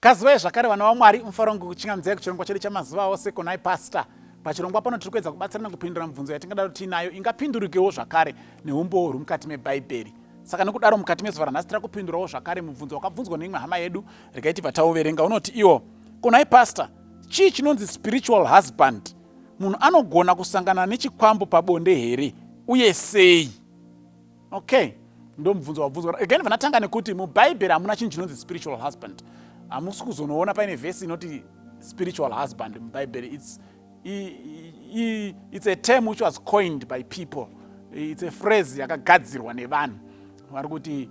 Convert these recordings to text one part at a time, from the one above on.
Kazivai zvakare vana vaMwari mufanira kuchingamidza kuchirongwa chedu chamazuva ose Nhai Pastor. Pachirongwa pano tiri kuedza kubatsirana kupindura mibvunzo yatingada kuti tinayo ingapindurikewo zvakare neumboori mukati meBhaibheri. Saka nekudaro mukati mezuva ranhasi tiri kupindurawo zvakare mubvunzo wakabvunzwa neimwe hama yedu regai tibva tauverenga. Unoti iwo, Nhai Pastor, chii chinonzi spiritual husband? Munhu anogona kusangana nechikwambo pabonde here uye sei? Okay, ndo mubvunzo wabvunzwa. Again vanatanga nekuti muBhaibheri hamuna chinhu chinonzi spiritual husband. Hamusi kuzonoona paine vhesi inoti spiritual husband muBhaibheri. It's a term which was coined by people. It's a phrase yakagadzirwa nevanhu vari kuti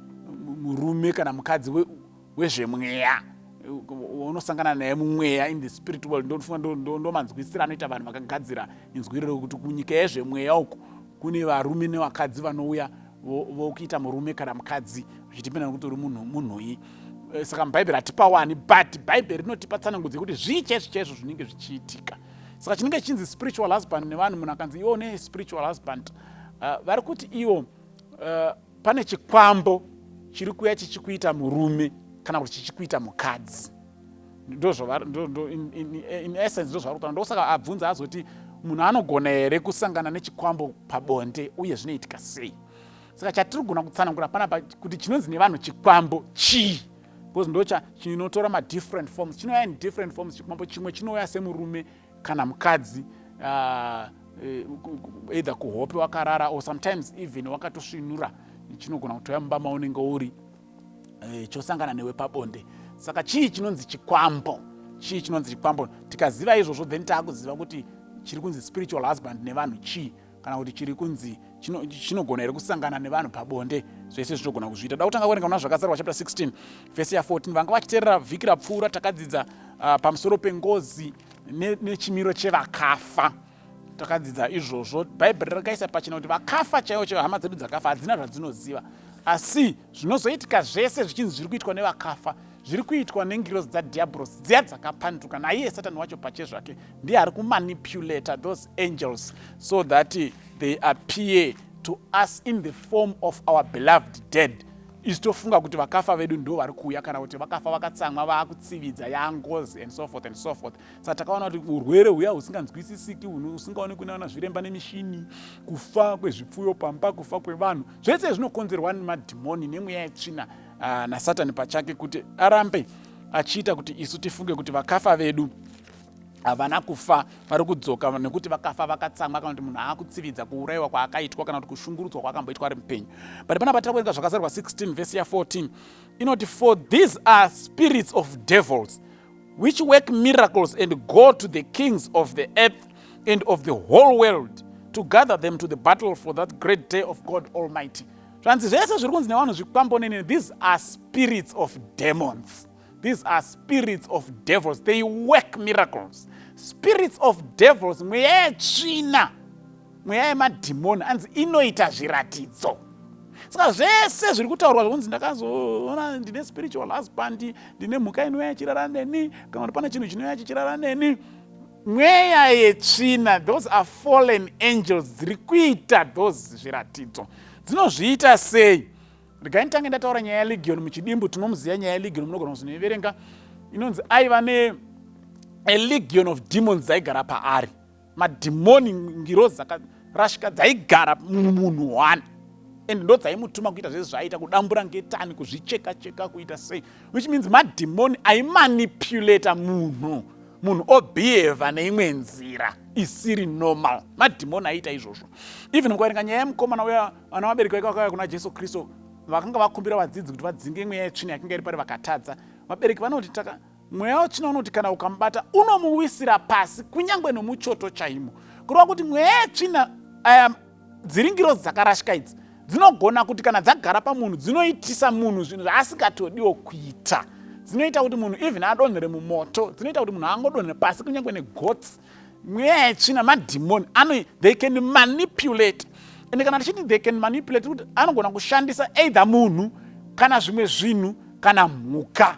murume kana mukadzi wezvemweya unosangana naye mumweya in the spirit world. Ndo manzwisiro anoita vanhu vakagadzira inzwiriro kuti kunyika yezvemweya uku kune varume nevakadzi vanouya vokuita murume kana mukadzi zvichidependa nekuti uri munhui. Saka muBhaibheri hatipa wani, but Bhaibheri rinotipa tsanangudzo yekuti zvichaizvo zvinenge zvichiitika. Saka chinenge chinzi spiritual husband nevanhu munhu akanzi iwo ne spiritual husband vari kuti iwo pane chikwambo chiri kuuya chichikuita murume kana kuti chichikuita mukadzi. In essence ndo zvari kutaura. Ndosaka abvunza azoti munhu anogona here kusangana nechikwambo pabonde uye zvinoitika sei? Saka chatiri kugona kutsanangura panapa kuti chinonzi nevanhu chikwambo chii, because ndo chinotora madifferent forms. Chinouya in different forms. Chikwambo chimwe chinouya semurume kana mukadzi, either kuhope wakarara or sometimes even wakatosvinura, chinogona kutoya mumba maunenge uri chosangana newe pabonde. Saka chii chinonzi chikwambo? Chii chinonzi chikwambo? Tikaziva izvozvo then taakuziva kuti chiri kunzi spiritual husband nevanhu chii, kana kuti chiri kunzi chinogona here kusangana nevanhu pabonde. Zvese zvinogona kuzviita. Da kutanga kuverenga zvakazarwa chapter 16 verse ya 14. Vanga vachiteerera vhiki rapfuura takadzidza pamusoro pengozi nechimiro chevakafa. Takadzidza izvozvo. Bhaibheri rakaisa pachena kuti vakafa chaivo hama dzedu dzakafa hadzina zvadzinoziva, asi zvinozoitika zvese zvichinzi zviri kuitwa nevakafa zviri kuitwa nengirozi dzadiabhorosi dziya dzakapanduka. Naiye Satani wacho pache zvake ndiye ari kumanipulata those angels so that they appear to us in the form of our beloved dead. Isitofunga kuti vakafa vedu ndo vari kuuya kana kuti vakafa vakatsamwa vaakutsividza yangozi and so forth and so forth. Saka takaona kuti urwere huya husinganzwisisiki, husingaoni kunaona zviremba nemishini, kufa kwezvipfuyo pamba, kufa kwevanhu, zvese zvinokonzerwa nemadhimoni nemweya yetsvina naSatani pachake kuti arambe achiita kuti isu tifunge kuti vakafa vedu havana kufa, vari kudzoka nekuti vakafa vakatsamwa, kana kuti munhu aakutsividza kuurayiwa kwaakaitwa kana kuti kushungurudzwa kwaakamboitwa ari mupenyu. But panapa tiri kuverenga zvakazarwa 16 verse ya 14 inoti, for these are spirits of devils which work miracles and go to the kings of the earth and of the whole world to gather them to the battle for that great day of God Almighty. Zvanzi zvese zviri kunzi nevanhu zvikwambo nene, these are spirits of demons. These are spirits of devils. They work miracles. Spirits of devils, mweya yetsvina, mweya yemadhimoni, anzi inoita zviratidzo. Saka zvese zviri kutaurwa zvokunzi ndakazoona ndine spiritual husband, ndine mhuka inouya ichirara neni, kana kuti pane chinhu chinouya chichirara neni, mweya yetsvina, those are fallen angels, dziri kuita those zviratidzo. Dzinozviita sei? Regai nditange ndataura nyaya yeLegion muchidimbu. Tinomuziva nyaya yeLegion, munogona kuzoiverenga. Inonzi aiva a legion of demons dzaigara paari. Madhimoni, ngirozi dzakarashika dzaigara mumunhu one, and ndo dzaimutuma kuita zvese zvaaita, kudambura ngetani, kuzvicheka-cheka, kuita sei, which means madhimoni aimanipulata munhu obehave neimwe nzira isiri normal. Madhimoni aiita izvozvo. Even mukaverenga nyaya yemukomana uya vana vabereki vake vakauya kuna Jesu Kristu, vakanga vakumbira vadzidzi kuti vadzinge mweya yetsvina yakanga iri pari vakatadza. Vabereki vanoti mweya wetsvina unoti kana ukamubata unomuwisira pasi kunyange nomuchoto chaimo. Kureva kuti mweya yetsvina dziri ngirozi dzakarashika idzi dzinogona kuti kana dzagara pamunhu dzinoitisa munhu zvinhu zvaasingatodiwo kuita. Dzinoita kuti munhu even adonhere mumoto, dzinoita kuti munhu angodonhere pasi kunyange negotsi. Mweya yetsvina, madhimoni, they can manipulate. And kana tichiti they can manipulate, kuti anogona kushandisa either munhu kana zvimwe zvinhu kana mhuka.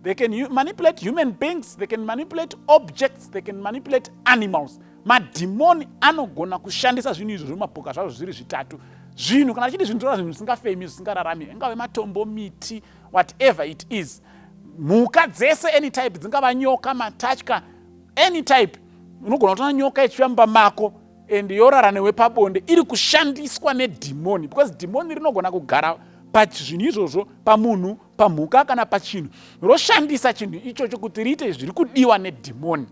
They can manipulate human beings, they can manipulate objects, they can manipulate animals. Madhimoni anogona kushandisa zvinhu izvo zvomapoka zvazvo zviri zvitatu. Zvinhu kana tichiti zvinhu zvisingafemi, zvisingararami, ingave matombo, miti, whatever it is. mhuka dzese any type, dzingava nyoka, matatya, any type, unogona kutoona nyoka ichifamba mako and yorara newe pabonde, iri kushandiswa nedhimoni, because dhimoni rinogona kugara pazvinhu izvozvo, pamunhu, pamhuka kana pachinhu, roshandisa chinhu ichocho kuti riite zviri kudiwa nedhimoni.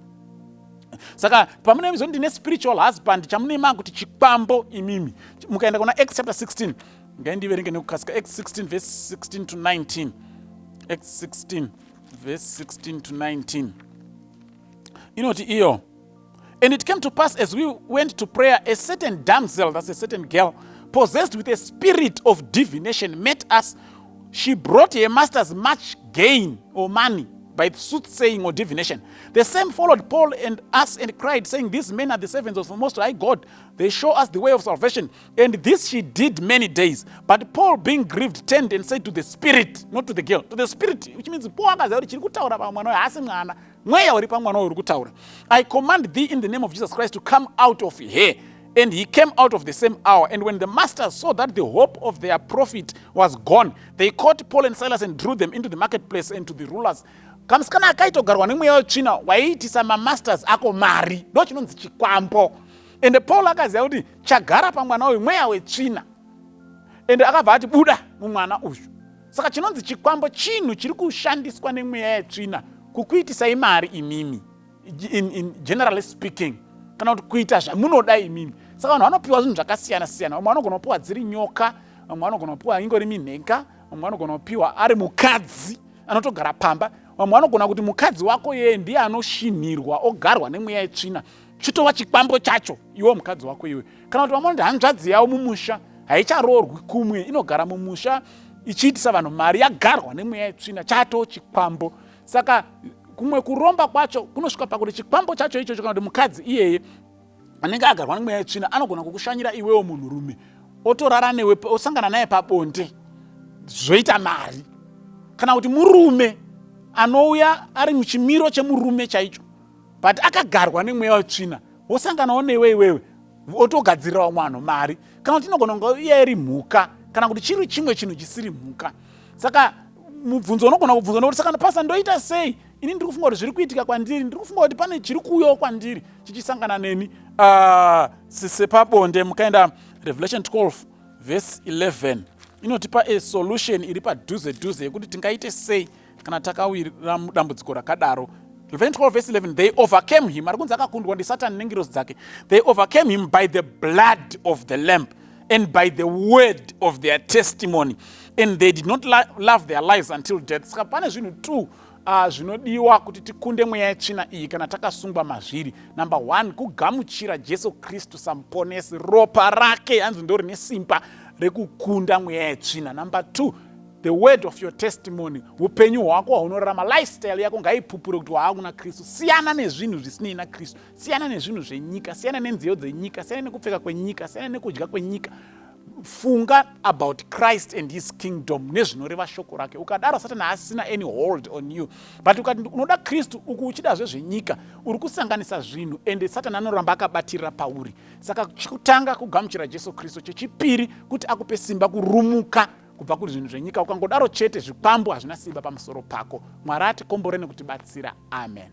Saka pamune mizo ndine spiritual husband, chamunema kuti chikwambo imimi. Mukaenda kuna Acts chapter 16, ngaindiverenge nekukasika, Acts 16 verse 16 to 19. Acts 16 verse 16 to 19. Inoti iyo. And it came to pass as we went to prayer, a certain damsel, that's a certain girl, possessed with a spirit of divination, met us. She brought her masters much gain or money by soothsaying or divination. The same followed Paul and us and cried, saying, these men are the servants of the Most High God. They show us the way of salvation. And this she did many days. But Paul, being grieved, turned and said to the spirit, not to the girl, to the spirit, which means I command thee in the name of Jesus Christ to come out of her. And he came out of the same hour. And when the masters saw that the hope of their profit was gone, they caught Paul and Silas and drew them into the marketplace and to the rulers. Kamsikana akaitogarwa nemweya wetsvina waiitisa mamasters ako mari, ndo chinonzi chikwambo. And Paul akaziva kuti chagara pamwana uyu mweya wetsvina. And akabva ati buda mumwana uyu. Saka chinonzi chikwambo chinhu chiri kushandiswa nemweya yetsvina kukuitisai mari imimi, in generally speaking, kana kuti kuita zvamunoda imimi. Saka vanhu vanopiwa zvinhu zvakasiyana siyana. Vamwe vanogona kupiwa dziri nyoka, vamwe vanogona kupiwa ingori minhenga, vamwe vanogona kupiwa ari mukadzi anotogara pamba, vamwe vanogona kuti mukadzi wako yeye ndiye anoshinhirwa ogarwa nemweya yetsvina, chitova chikwambo chacho iwe mukadzi wako iwe. Kana kuti vamwe hanzvadzi yavo mumusha haicharoorwi kumwe, inogara mumusha ichiitisa vanhu mari, yagarwa nemweya yetsvina, chato chikwambo. Saka kumwe kuromba kwacho kunosvika pakuti chikwambo chacho ichocho, kana kuti mukadzi iyeye anenge agarwa nemweya yetsvina anogona kukushanyira iwewo munhurume, otorara newe, osangana naye pabonde, zvoita mari. Kana kuti murume anouya ari muchimiro chemurume chaicho, but akagarwa nemweya wetsvina, wosanganawo newe iwewe, otogadzirirawo mwanhu mari. Kana kuti inogona kunge iye iri mhuka, kana kuti chiri chimwe chinhu chisiri mhuka. Saka mubvunzo unogona kubvunza nokuti saka pasa ndoita sei? Ini ndiri kufunga kuti zviri kuitika kwandiri, ndiri kufunga kuti pane chiri kuuyawo kwandiri chichisangana neni. Sepabonde mukaenda Revelation 12 verse 11 inotipa a solution iri padhuze dhuze yekuti tingaite sei kana takawira mudambudziko rakadaro. Revelation 12 verse 11, they overcame him, ari kunzi akakundwa ndiSatani nengirozi dzake. They overcame him by the blood of the lamb and by the word of their testimony, and they did not love their lives until death. Saka pane zvinhu tu zvinodiwa kuti tikunde mweya yetsvina iyi kana takasungwa mazviri. Number 1, kugamuchira Jesu Kristu samuponesi, ropa rake hanzi ndo rine simba rekukunda mweya yetsvina. Number 2, the word of your testimony, upenyu hwako hwaunorarama, lifestyle yako ngaipupure kuti waakuna Kristu. Siyana nezvinhu zvisinei naKristu, siyana nezvinhu zvenyika, siyana nenziyo dzenyika, siyana nekupfeka kwenyika, siyana nekudya kwenyika. Funga about Christ and his kingdom nezvinoreva shoko rake. Ukadaro Satani hasina any hold on you. But ukati unoda Kristu uku uchida zvenyika, uri kusanganisa zvinhu, ende Satani anoramba akabatirira pauri. Saka chekutanga kugamuchira Jesu Kristu, chechipiri kuti akupe simba kurumuka kubva kuri zvinhu zvenyika. Ukangodaro chete zvikwambo hazvina simba pamusoro pako. Mwari atikomboreni kutibatsira. Amen.